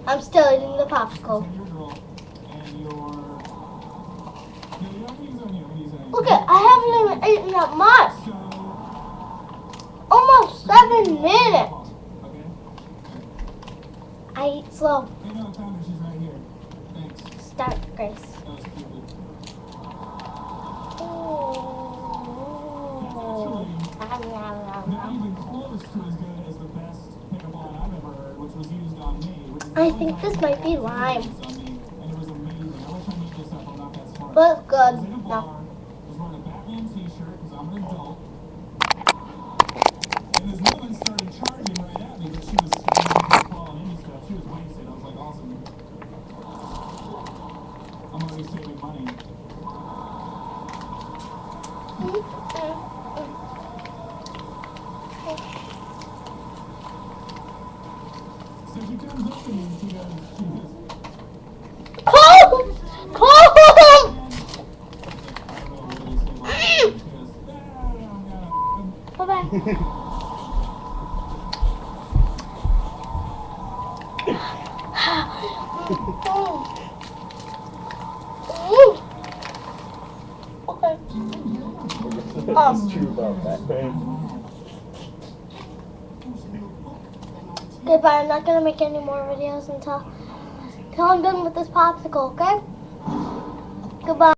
I'm still eating the popsicle. Okay, I haven't even eaten that much. Almost 7 minutes. I eat slow. Start, Grace. I think this might be lime. But it's good. No. And this woman started charging right at me, but she was following any stuff. She was wasted. I was like, awesome. I'm already saving money. So she comes up to me and she goes, Cold! Cold! Bye-bye. Okay. What's true about that? Goodbye. I'm not gonna make any more videos until I'm done with this popsicle, okay? Goodbye.